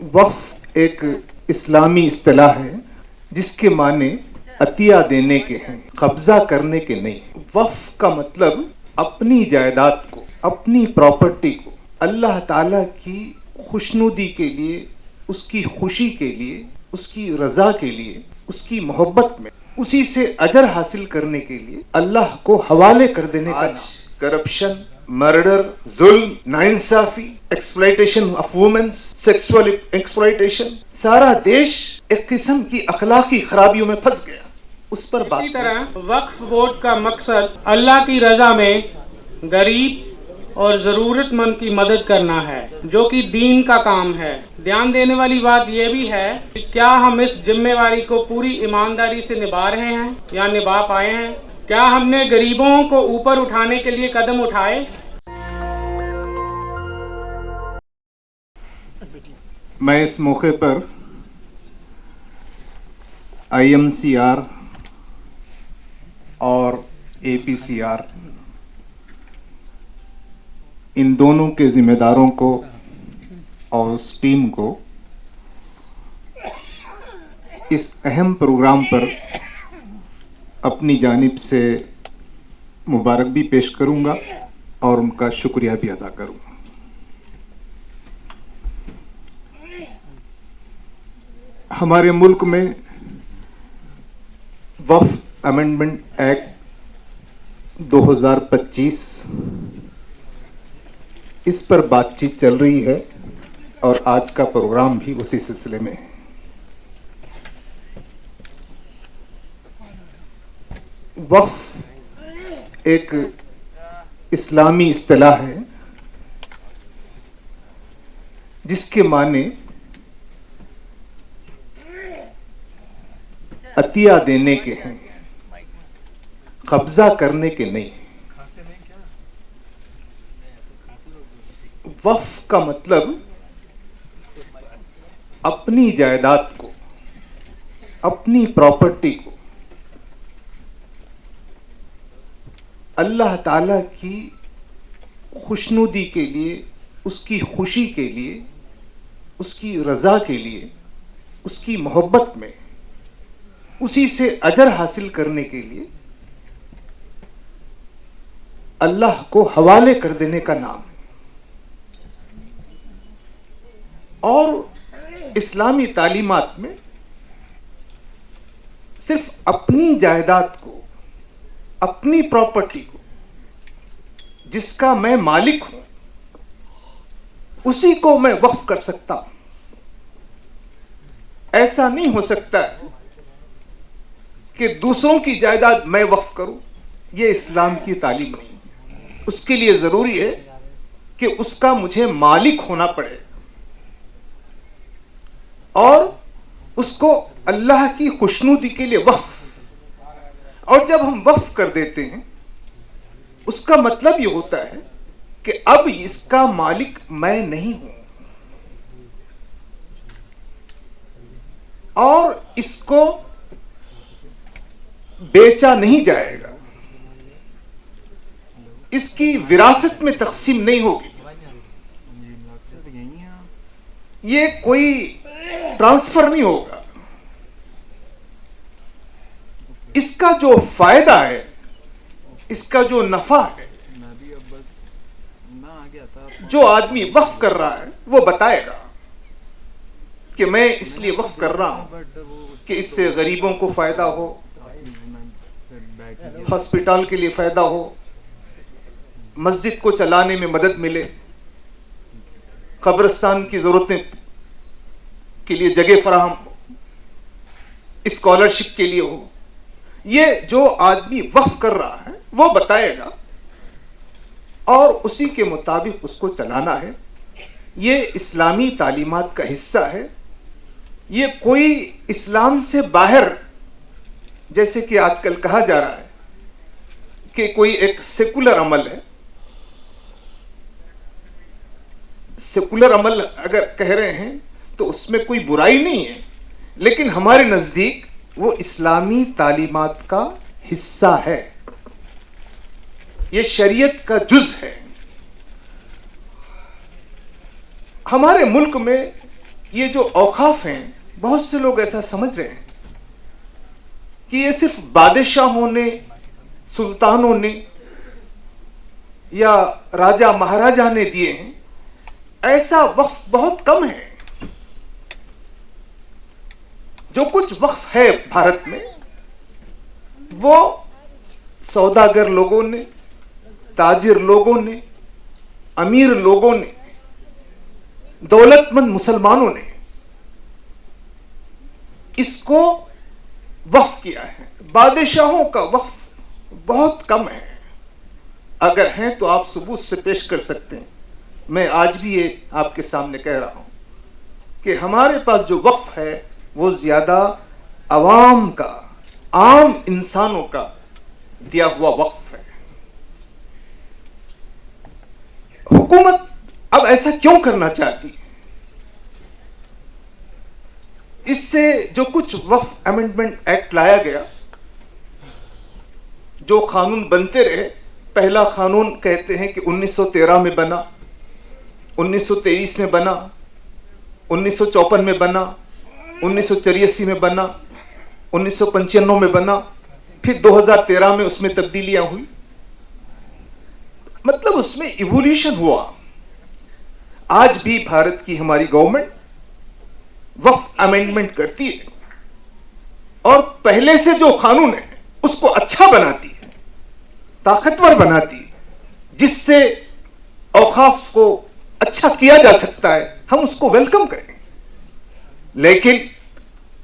वक्फ एक इस्लामी इस्तिलाह है जिसके माने अतिया देने के हैं, कब्जा करने के नहीं। वक्फ का मतलब अपनी जायदाद को, अपनी प्रॉपर्टी को अल्लाह ताला की खुशनुदी के लिए, उसकी खुशी के लिए, उसकी रजा के लिए, उसकी मोहब्बत में उसी से अजर हासिल करने के लिए अल्लाह को हवाले कर देने का नाम। करप्शन, मर्डर, जुल्म, नाइंसाफी, exploitation of women, sexual exploitation, सारा देश एक किस्म की अखलाकी खराबियों में फंस गया। उस पर बात। इसी तरह वक्फ बोर्ड का मकसद अल्लाह की रजा में गरीब और जरूरतमंद की मदद करना है, जो कि दीन का काम है। ध्यान देने वाली बात यह भी है कि क्या हम इस जिम्मेवारी को पूरी ईमानदारी से निभा रहे हैं या निभा पाए हैं। क्या हमने गरीबों को ऊपर उठाने के लिए कदम उठाए। मैं इस मौके पर IMCR और APCR इन दोनों के जिम्मेदारों को और उस टीम को इस अहम प्रोग्राम पर अपनी जानिब से मुबारक भी पेश करूंगा और उनका शुक्रिया भी अदा करूंगा। हमारे मुल्क में वक्फ अमेंडमेंट एक्ट 2025 इस पर बातचीत चल रही है और आज का प्रोग्राम भी उसी सिलसिले में है। वक्फ एक इस्लामी इस्तिलाह है जिसके माने अतिया देने के हैं, कब्जा करने के नहीं। वक्फ का मतलब अपनी जायदाद को, अपनी प्रॉपर्टी को अल्लाह ताला की खुशनुदी के लिए, उसकी खुशी के लिए, उसकी रजा के लिए, उसकी मोहब्बत में उसी से अजर हासिल करने के लिए अल्लाह को हवाले कर देने का नाम है। और इस्लामी तालीमात में सिर्फ अपनी जायदाद को, अपनी प्रॉपर्टी को, जिसका मैं मालिक हूं, उसी को मैं वक्फ कर सकता हूं। ऐसा नहीं हो सकता कि दूसरों की जायदाद मैं वक्फ करूं। यह इस्लाम की तालीम नहीं। उसके लिए जरूरी है कि उसका मुझे मालिक होना पड़े और उसको अल्लाह की खुशनुदी के लिए वक्फ। और जब हम वक्फ कर देते हैं उसका मतलब यह होता है कि अब इसका मालिक मैं नहीं हूं और इसको बेचा नहीं जाएगा, इसकी विरासत में तकसीम नहीं होगी, ये कोई ट्रांसफर नहीं होगा। इसका जो फायदा है, इसका जो नफा है, जो आदमी वक्फ कर रहा है वो बताएगा कि मैं इसलिए वक्फ कर रहा हूं कि इससे गरीबों को फायदा हो, हॉस्पिटल के लिए फायदा हो, मस्जिद को चलाने में मदद मिले, कब्रिस्तान की जरूरतें के लिए जगह फराहम हो, स्कॉलरशिप के लिए हो। ये जो आदमी वक्फ कर रहा है वो बताएगा और उसी के मुताबिक उसको चलाना है। ये इस्लामी तालीमात का हिस्सा है। ये कोई इस्लाम से बाहर, जैसे कि आजकल कहा जा रहा है कि कोई एक सेकुलर अमल है। सेकुलर अमल अगर कह रहे हैं तो उसमें कोई बुराई नहीं है, लेकिन हमारे नजदीक वो इस्लामी तालीमात का हिस्सा है। ये शरीयत का जुज है। हमारे मुल्क में ये जो औकाफ हैं, बहुत से लोग ऐसा समझ रहे हैं कि ये सिर्फ बादशाहों ने, सुल्तानों ने या राजा महाराजा ने दिए हैं। ऐसा वक्फ बहुत कम है। जो कुछ वक्फ है भारत में, वो सौदागर लोगों ने, ताजिर लोगों ने, अमीर लोगों ने, दौलतमंद मुसलमानों ने इसको वक्फ किया है। बादशाहों का वक्फ बहुत कम है। अगर हैं तो आप सबूत से पेश कर सकते हैं। मैं आज भी ये आपके सामने कह रहा हूं कि हमारे पास जो वक्फ है वो ज्यादा अवाम का, आम इंसानों का दिया हुआ वक्फ है। हुकूमत अब ऐसा क्यों करना चाहती है? इससे जो कुछ वक्फ अमेंडमेंट एक्ट लाया गया, जो कानून बनते रहे, पहला कानून कहते हैं कि 1913 में बना, 1923 में बना, 1954 में बना, 1984 में बना, 1995 में बना, फिर 2013 में उसमें तब्दीलियां हुई। मतलब उसमें इवोल्यूशन हुआ। आज भी भारत की हमारी गवर्नमेंट वक्फ अमेंडमेंट करती है और पहले से जो कानून है उसको अच्छा बनाती है, ताकतवर बनाती है, जिससे औकाफ को अच्छा किया जा सकता है। हम उसको वेलकम करें। लेकिन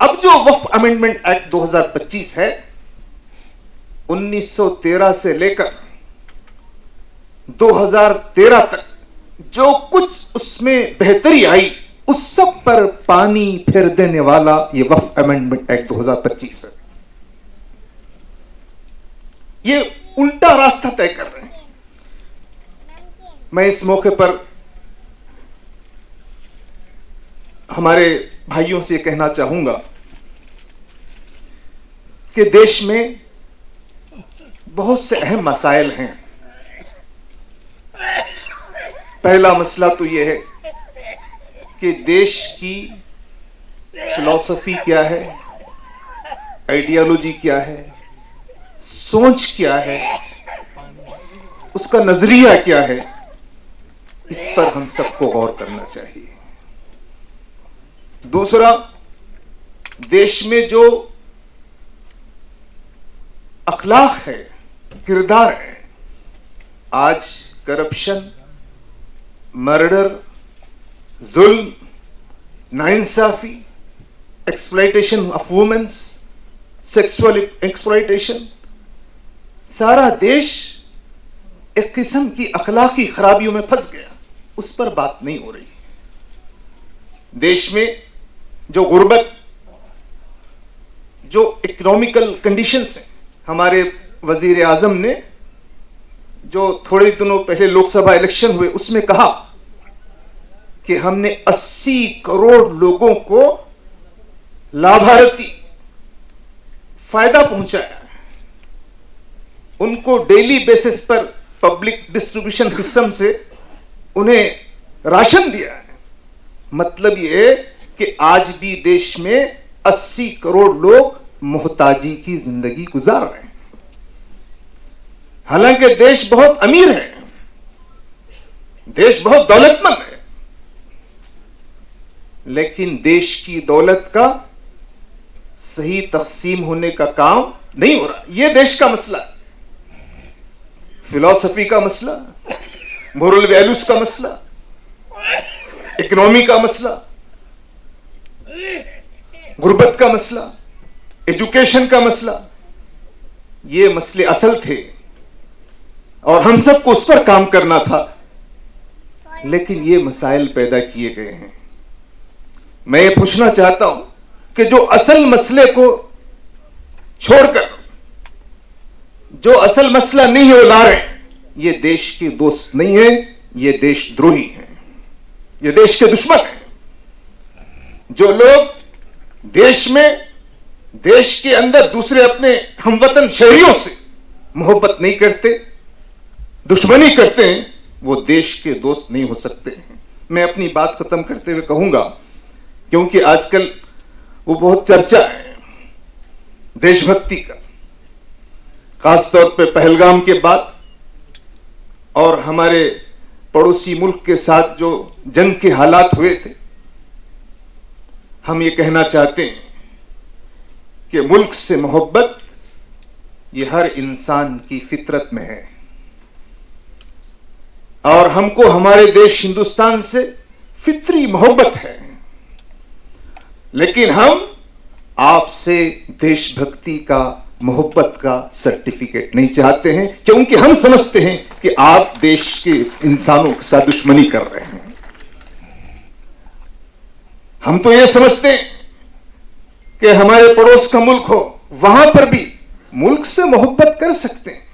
अब जो वक्फ अमेंडमेंट एक्ट 2025 है, 1913 से लेकर 2013 तक जो कुछ उसमें बेहतरी आई, उस सब पर पानी फेर देने वाला ये वक्फ अमेंडमेंट एक्ट 2025 है। ये उल्टा रास्ता तय कर रहे हैं। मैं इस मौके पर हमारे भाइयों से कहना चाहूंगा कि देश में बहुत से अहम मसाइल हैं। पहला मसला तो यह है कि देश की फिलॉसफी क्या है, आइडियोलॉजी क्या है, सोच क्या है, उसका नजरिया क्या है, इस पर हम सबको गौर करना चाहिए। दूसरा, देश में जो अखलाक है, किरदार है, आज करप्शन, मर्डर, जुल्म, नाइंसाफी, exploitation of womens, sexual exploitation, सारा देश एक किस्म की अखलाकी खराबियों में फंस गया। उस पर बात नहीं हो रही। देश में जो गुर्बत, जो इकोनॉमिकल कंडीशंस हैं, हमारे वजीर आजम ने जो थोड़े दिनों पहले लोकसभा इलेक्शन हुए उसमें कहा कि हमने 80 करोड़ लोगों को लाभार्थी फायदा पहुंचाया, उनको डेली बेसिस पर पब्लिक डिस्ट्रीब्यूशन सिस्टम से उन्हें राशन दिया है। मतलब यह कि आज भी देश में 80 करोड़ लोग मोहताजी की जिंदगी गुजार रहे हैं। हालांकि देश बहुत अमीर है, देश बहुत दौलतमंद है, लेकिन देश की दौलत का सही तकसीम होने का काम नहीं हो रहा। यह देश का मसला, फिलॉसफी का मसला, मोरल वैल्यूज का मसला, इकोनॉमी का मसला, गुर्बत का मसला, एजुकेशन का मसला, ये मसले असल थे और हम सबको उस पर काम करना था। लेकिन ये मसाइल पैदा किए गए हैं। मैं ये पूछना चाहता हूं कि जो असल मसले को छोड़कर जो असल मसला नहीं हो ला रहे, ये देश के दोस्त नहीं है, ये देशद्रोही हैं, ये देश के दुश्मन हैं। जो लोग देश में, देश के अंदर दूसरे अपने हमवतन शहरियों से मोहब्बत नहीं करते, दुश्मनी करते हैं, वो देश के दोस्त नहीं हो सकते हैं। मैं अपनी बात खत्म करते हुए कहूंगा क्योंकि आजकल वो बहुत चर्चा है देशभक्ति का, खासतौर पे पहलगाम के बाद और हमारे पड़ोसी मुल्क के साथ जो जंग के हालात हुए थे। हम ये कहना चाहते हैं कि मुल्क से मोहब्बत ये हर इंसान की फितरत में है और हमको हमारे देश हिंदुस्तान से फितरी मोहब्बत है, लेकिन हम आपसे देशभक्ति का, मोहब्बत का सर्टिफिकेट नहीं चाहते हैं, क्योंकि हम समझते हैं कि आप देश के इंसानों के साथ दुश्मनी कर रहे हैं। हम तो ये समझते हैं कि हमारे पड़ोस का मुल्क हो, वहां पर भी मुल्क से मोहब्बत कर सकते हैं,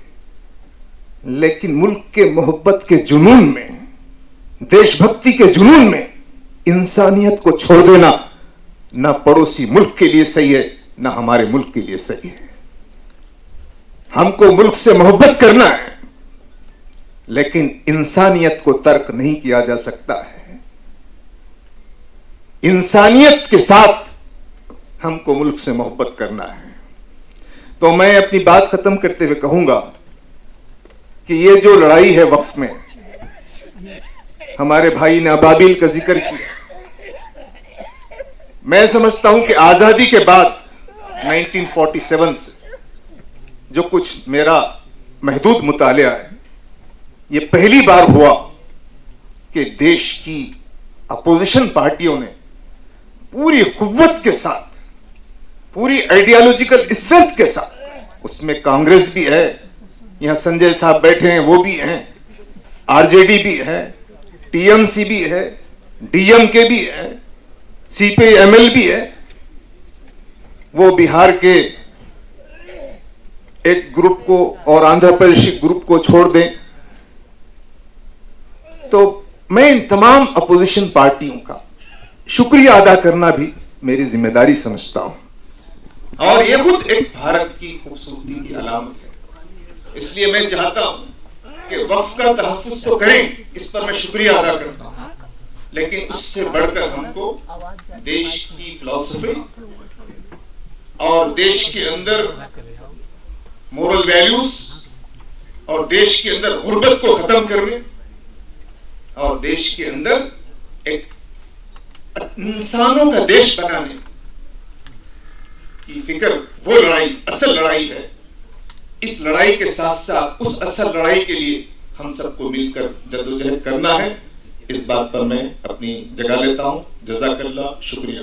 लेकिन मुल्क के मोहब्बत के जुनून में, देशभक्ति के जुनून में इंसानियत को छोड़ देना ना पड़ोसी मुल्क के लिए सही है, ना हमारे मुल्क के लिए सही है। हमको मुल्क से मोहब्बत करना है, लेकिन इंसानियत को तर्क नहीं किया जा सकता है। इंसानियत के साथ हमको मुल्क से मोहब्बत करना है। तो मैं अपनी बात खत्म करते हुए कहूंगा कि ये जो लड़ाई है वक्फ में, हमारे भाई ने अबाबिल का जिक्र किया, मैं समझता हूं कि आजादी के बाद 1947 से जो कुछ मेरा महदूद मुतालिया है, ये पहली बार हुआ कि देश की अपोजिशन पार्टियों ने पूरी कुव्वत के साथ, पूरी आइडियोलॉजिकल स्ट्रेंथ के साथ, उसमें कांग्रेस भी है, यहां संजय साहब बैठे हैं वो भी हैं, आरजेडी भी है, टीएमसी भी है, डीएमके भी है, सीपीएमएल भी है, वो बिहार के एक ग्रुप को और आंध्र प्रदेश ग्रुप को छोड़ दें। तो मैं इन तमाम अपोजिशन पार्टियों का शुक्रिया अदा करना भी मेरी जिम्मेदारी समझता हूं और यह खुद एक भारत की खूबसूरती की अलामत है। इसलिए मैं चाहता हूं कि वक्फ का तहफ्फुज़ तो करें, इस पर मैं शुक्रिया अदा करता हूं, लेकिन उससे बढ़कर हमको देश की फिलॉसफी और देश के अंदर मोरल वैल्यूज और देश के अंदर गुर्बत को खत्म करने और देश के अंदर एक इंसानों का देश बनाने की फिक्र, वो लड़ाई असल लड़ाई है। इस लड़ाई के साथ साथ उस असल लड़ाई के लिए हम सबको मिलकर जद्दोजहद करना है। इस बात पर मैं अपनी जगह लेता हूं। जज़ाकल्लाह, शुक्रिया।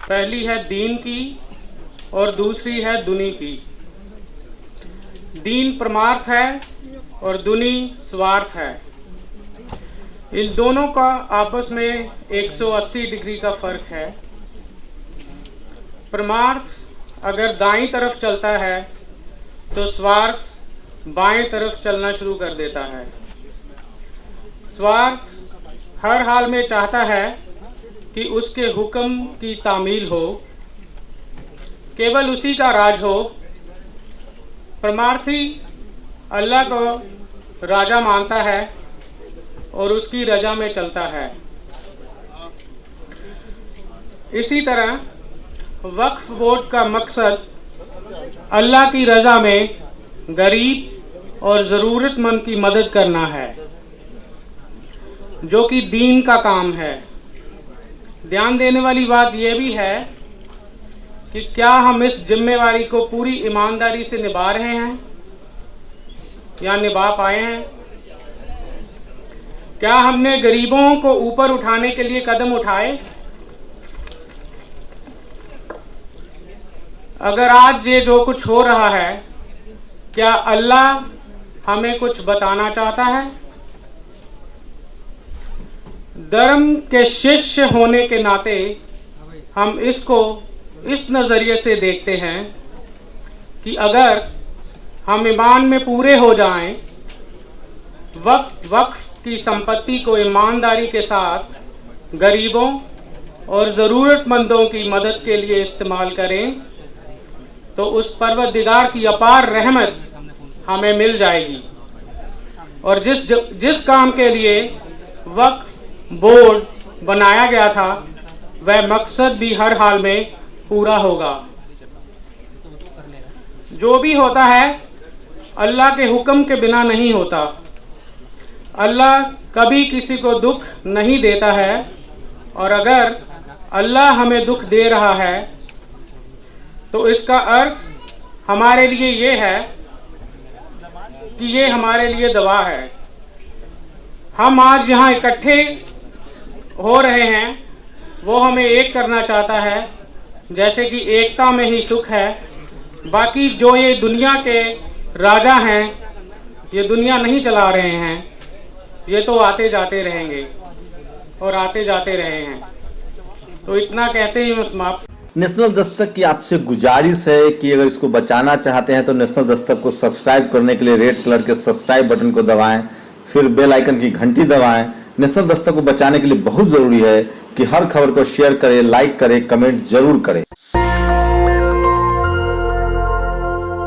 पहली है दीन की और दूसरी है दुनी की। दीन परमार्थ है और दुनी स्वार्थ है। इन दोनों का आपस में 180 डिग्री का फर्क है। परमार्थ अगर दाईं तरफ चलता है तो स्वार्थ बाएं तरफ चलना शुरू कर देता है। स्वार्थ हर हाल में चाहता है कि उसके हुक्म की तामील हो, केवल उसी का राज हो। परमार्थी अल्लाह को राजा मानता है और उसकी रजा में चलता है। इसी तरह वक्फ बोर्ड का मकसद अल्लाह की रजा में गरीब और ज़रूरतमंद की मदद करना है, जो कि दीन का काम है। ध्यान देने वाली बात यह भी है कि क्या हम इस जिम्मेवारी को पूरी ईमानदारी से निभा रहे हैं या निभा पाए हैं? क्या हमने गरीबों को ऊपर उठाने के लिए कदम उठाए? अगर आज ये जो कुछ हो रहा है, क्या अल्लाह हमें कुछ बताना चाहता है? धर्म के शिष्य होने के नाते हम इसको इस नज़रिए से देखते हैं कि अगर हम ईमान में पूरे हो जाएं, वक्फ की संपत्ति को ईमानदारी के साथ गरीबों और ज़रूरतमंदों की मदद के लिए इस्तेमाल करें, तो उस परवरदिगार की अपार रहमत हमें मिल जाएगी। और जिस काम के लिए वक्फ बोर्ड बनाया गया था, वह मकसद भी हर हाल में पूरा होगा। जो भी होता है अल्लाह के हुक्म के बिना नहीं होता। अल्लाह कभी किसी को दुख नहीं देता है, और अगर अल्लाह हमें दुख दे रहा है तो इसका अर्थ हमारे लिए ये है कि ये हमारे लिए दवा है। हम आज यहाँ इकट्ठे हो रहे हैं, वो हमें एक करना चाहता है, जैसे कि एकता में ही सुख है। बाकी जो ये दुनिया के राजा हैं, ये दुनिया नहीं चला रहे हैं, ये तो आते जाते रहेंगे और आते जाते रहे हैं। तो इतना कहते ही मैं समाप्त। नेशनल दस्तक की आपसे गुजारिश है कि अगर इसको बचाना चाहते हैं तो नेशनल दस्तक को सब्सक्राइब करने के लिए रेड कलर के सब्सक्राइब बटन को दबाएं, फिर बेल आइकन की घंटी दबाएं। नेशनल दस्तक को बचाने के लिए बहुत जरूरी है कि हर खबर को शेयर करें, लाइक करें, कमेंट जरूर करें।